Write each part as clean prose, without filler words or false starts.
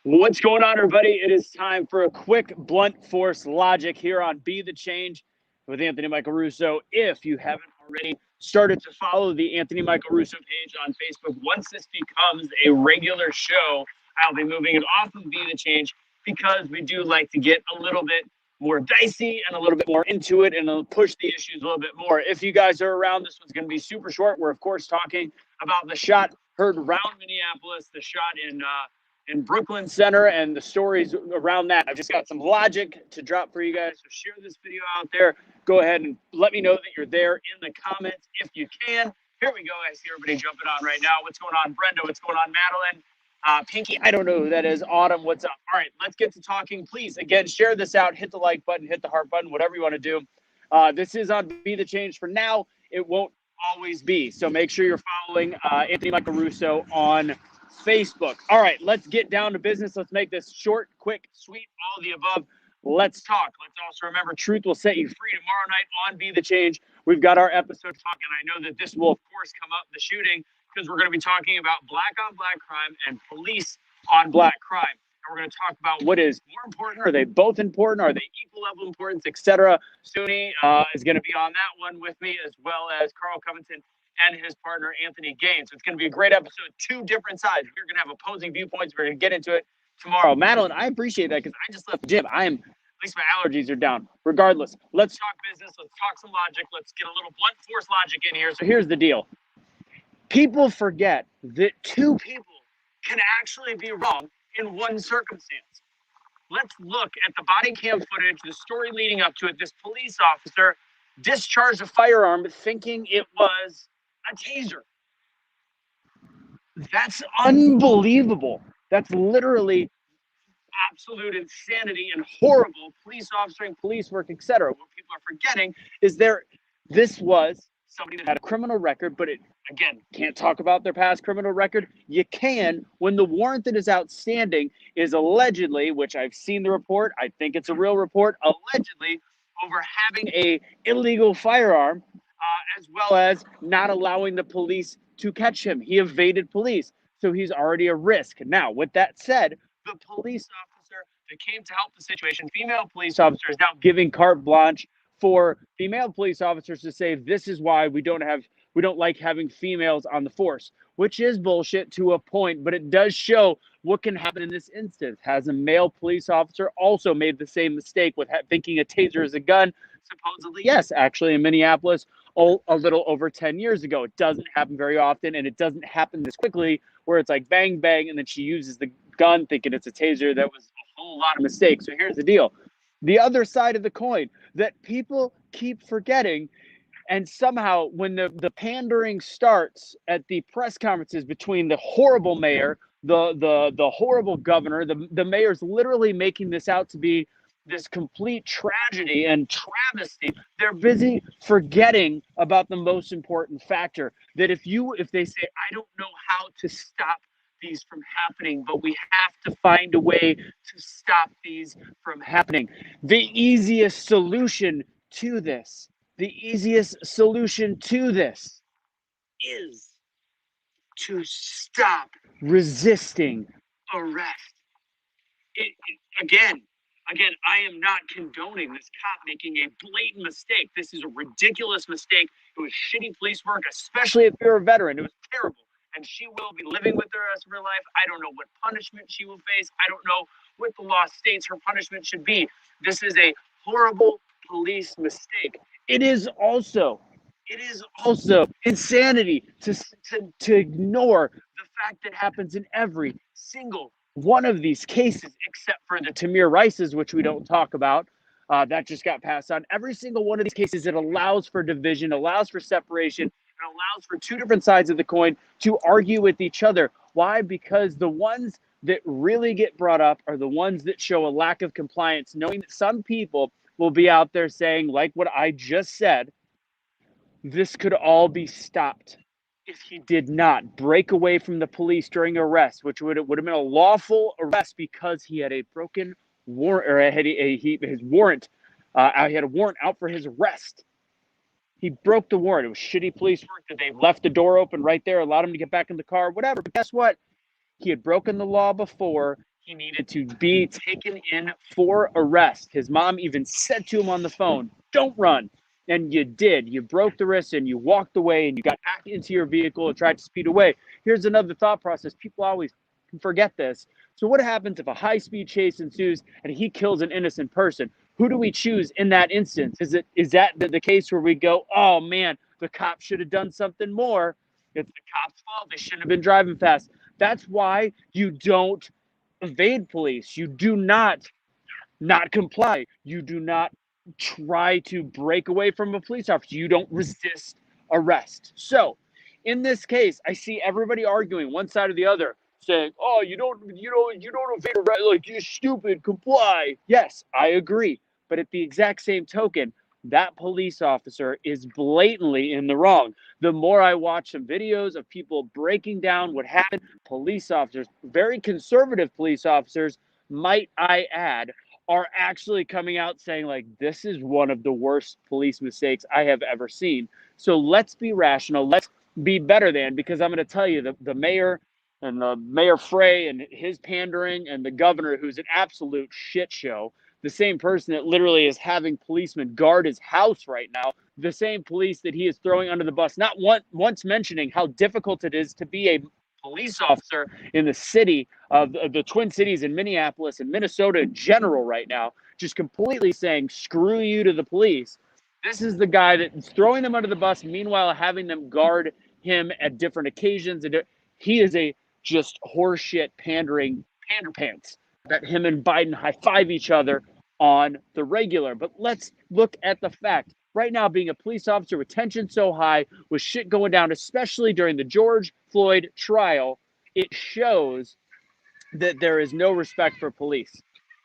What's going on, everybody? It is time for a quick blunt force logic here on Be the Change with Anthony Michael Russo. If you haven't already started to follow the Anthony Michael Russo page on Facebook, once this becomes a regular show, I'll be moving it off of Be the Change because we do like to get a little bit more dicey and a little bit more into it and push the issues a little bit more. If you guys are around, this one's going to be super short. We're, of course, talking about the shot heard around Minneapolis, the shot in Brooklyn Center and the stories around that. I've just got some logic to drop for you guys. So share this video out there. Go ahead and let me know that you're there in the comments if you can. Here we go. I see everybody jumping on right now. What's going on, Brenda? What's going on, Madeline? Pinky, I don't know who that is. Autumn, what's up? All right, let's get to talking. Please, again, share this out. Hit the like button, hit the heart button, whatever you want to do. This is on Be the Change for now. It won't always be. So make sure you're following Anthony Michael Russo on Facebook. All right, let's get down to business. Let's make this short, quick, sweet, all of the above. Let's talk. Let's also remember truth will set you free tomorrow night on Be the Change. We've got our episode talking. I know that this will, of course, come up, the shooting, because we're going to be talking about black on black crime and police on black crime. And we're going to talk about what is more important. Are they both important? Are they equal level importance, etc.? Suni is going to be on that one with me, as well as Carl Covington and his partner, Anthony Gaines. So it's going to be a great episode. Two different sides. We're going to have opposing viewpoints. We're going to get into it tomorrow. Madeline, I appreciate that because I just left the gym. At least my allergies are down. Regardless, let's talk business. Let's talk some logic. Let's get a little blunt force logic in here. So here's the deal. People forget that two people can actually be wrong in one circumstance. Let's look at the body cam footage, the story leading up to it. This police officer discharged a firearm thinking it was a taser. That's unbelievable. That's literally absolute insanity and horrible police officering, police work, etc. What people are forgetting is this was somebody that had a criminal record, but it, again, can't talk about their past criminal record. You can when the warrant that is outstanding is allegedly, which I've seen the report, I think it's a real report, allegedly over having a illegal firearm, as well as not allowing the police to catch him. He evaded police, so he's already a risk. Now, with that said, the police officer that came to help the situation, female police officer, is now giving carte blanche for female police officers to say this is why we don't like having females on the force, which is bullshit to a point, but it does show what can happen in this instance. Has a male police officer also made the same mistake with thinking a taser is a gun? Supposedly, yes, actually in Minneapolis, a little over 10 years ago. It doesn't happen very often, and it doesn't happen this quickly where it's like bang, bang, and then she uses the gun thinking it's a taser. That was a whole lot of mistakes. So here's the deal. The other side of the coin that people keep forgetting, and somehow when the pandering starts at the press conferences between the horrible mayor, the horrible governor, the mayor's literally making this out to be this complete tragedy and travesty. They're busy forgetting about the most important factor, that if they say, I don't know how to stop these from happening, but we have to find a way to stop these from happening. The easiest solution to this is to stop resisting arrest. Again, I am not condoning this cop making a blatant mistake. This is a ridiculous mistake. It was shitty police work, especially if you're a veteran. It was terrible. And she will be living with the rest of her life. I don't know what punishment she will face. I don't know what the law states her punishment should be. This is a horrible police mistake. It is also insanity to ignore the fact that happens in every single one of these cases, except for the Tamir Rices, which we don't talk about. That just got passed on. Every single one of these cases, it allows for division, allows for separation, and allows for two different sides of the coin to argue with each other. Why? Because the ones that really get brought up are the ones that show a lack of compliance, knowing that some people will be out there saying, like what I just said, this could all be stopped if he did not break away from the police during arrest, which would have been a lawful arrest because he had a broken warrant, or his warrant. He had a warrant out for his arrest. He broke the warrant. It was shitty police work that they left the door open right there, allowed him to get back in the car, whatever. But guess what? He had broken the law before. He needed to be taken in for arrest. His mom even said to him on the phone, "Don't run." And you did. You broke the wrist and you walked away and you got back into your vehicle and tried to speed away. Here's another thought process. People always forget this. So, what happens if a high speed chase ensues and he kills an innocent person? Who do we choose in that instance? Is that the case where we go, "Oh man, the cop should have done something more"? It's the cop's fault. They shouldn't have been driving fast. That's why you don't evade police. You do not comply. You do not try to break away from a police officer. You don't resist arrest. So, in this case, I see everybody arguing one side or the other, saying, "Oh, you don't evade arrest, like you stupid, comply." Yes, I agree, but at the exact same token, that police officer is blatantly in the wrong. The more I watch some videos of people breaking down what happened, police officers, very conservative police officers, might I add, are actually coming out saying, like, this is one of the worst police mistakes I have ever seen. So let's be rational. Let's be better than, because I'm going to tell you, the mayor and the Mayor Frey and his pandering, and the governor, who's an absolute shit show, the same person that literally is having policemen guard his house right now, the same police that he is throwing under the bus, not once mentioning how difficult it is to be a police officer in the city of the Twin Cities in Minneapolis and Minnesota in general right now, just completely saying, screw you to the police. This is the guy that's throwing them under the bus, meanwhile having them guard him at different occasions. And he is a just horseshit pandering panderpants that him and Biden high-five each other on the regular. But let's look at the fact. Right now, being a police officer with tension so high, with shit going down, especially during the George Floyd trial, it shows that there is no respect for police.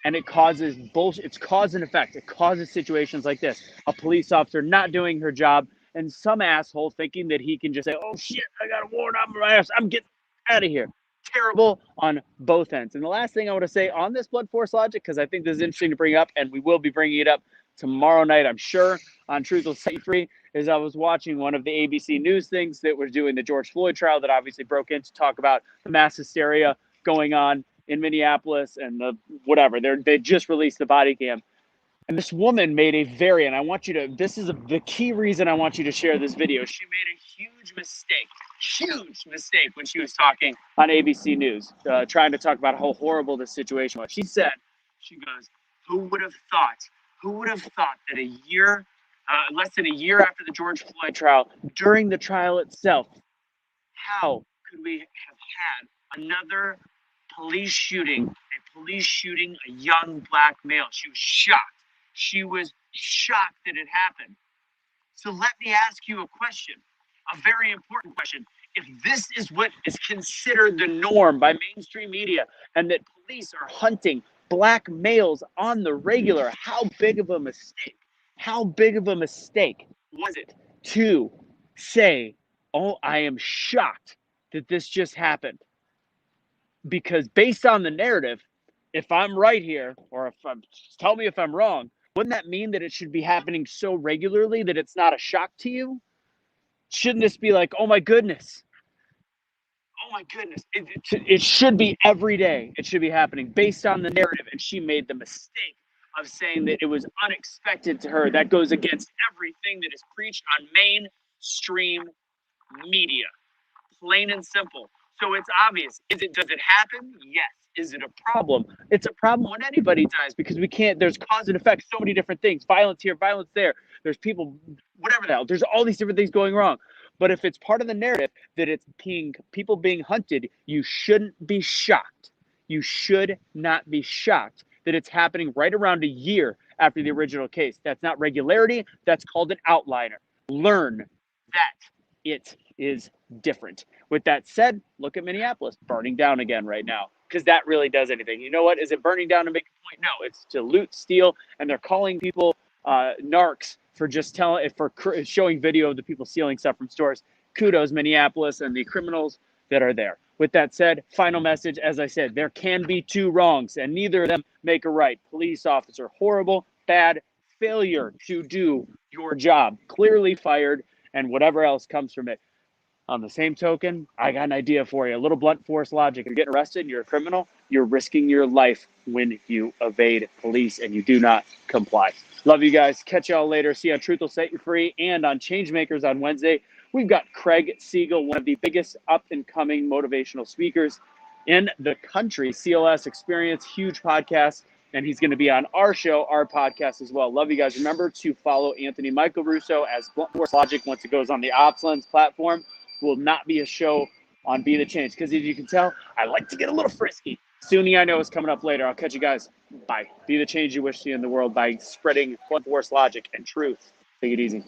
And it causes bullshit. It's cause and effect. It causes situations like this. A police officer not doing her job, and some asshole thinking that he can just say, "Oh shit, I got a warrant on my ass, I'm getting out of here." Terrible on both ends. And the last thing I want to say on this blunt force logic, because I think this is interesting to bring up, and we will be bringing it up tomorrow night, I'm sure, on Truth Will Set You Free, is I was watching one of the ABC News things that was doing the George Floyd trial that obviously broke in to talk about the mass hysteria going on in Minneapolis and the whatever. They just released the body cam. And this woman made a very, and I want you to, this is the key reason I want you to share this video. She made a huge mistake when she was talking on ABC News, trying to talk about how horrible this situation was. She said, she goes, who would have thought that a year, less than a year after the George Floyd trial, during the trial itself, how could we have had another police shooting, a young black male? She was shocked. She was shocked that it happened. So let me ask you a question, a very important question. If this is what is considered the norm by mainstream media, and that police are hunting black males on the regular, how big of a mistake was it to say, "Oh, I am shocked that this just happened"? Because based on the narrative, if I'm right here, or tell me if I'm wrong, wouldn't that mean that it should be happening so regularly that it's not a shock to you? Shouldn't this be like, oh my goodness, it should be every day. It should be happening based on the narrative. And she made the mistake of saying that it was unexpected to her. That goes against everything that is preached on mainstream media. Plain and simple. So it's obvious. Does it happen? Yes. Is it a problem? It's a problem when anybody dies, because we can't, there's cause and effect, so many different things. Violence here, violence there. There's people, whatever the hell. There's all these different things going wrong. But if it's part of the narrative that it's people being hunted, you shouldn't be shocked. You should not be shocked that it's happening right around a year after the original case. That's not regularity. That's called an outliner. Learn that it is different. With that said, look at Minneapolis burning down again right now, because that really does anything. You know what? Is it burning down to make a point? No, it's to loot, steal, and they're calling people narcs for just showing video of the people stealing stuff from stores. Kudos, Minneapolis, and the criminals that are there. With that said, final message, as I said, there can be two wrongs, and neither of them make a right. Police officer, horrible, bad, failure to do your job, clearly fired, and whatever else comes from it. On the same token, I got an idea for you. A little blunt force logic. You're getting arrested and you're a criminal. You're risking your life when you evade police and you do not comply. Love you guys. Catch y'all later. See you on Truth Will Set You Free and on Changemakers on Wednesday. We've got Craig Siegel, one of the biggest up-and-coming motivational speakers in the country. CLS Experience, huge podcast, and he's going to be on our show, our podcast as well. Love you guys. Remember to follow Anthony Michael Russo as Blunt Force Logic once it goes on the OpsLens platform. Will not be a show on Be the Change because as you can tell, I like to get a little frisky. Soonie I know is coming up later. I'll catch you guys. Bye. Be the change you wish to see in the world by spreading blunt force logic and truth. Take it easy.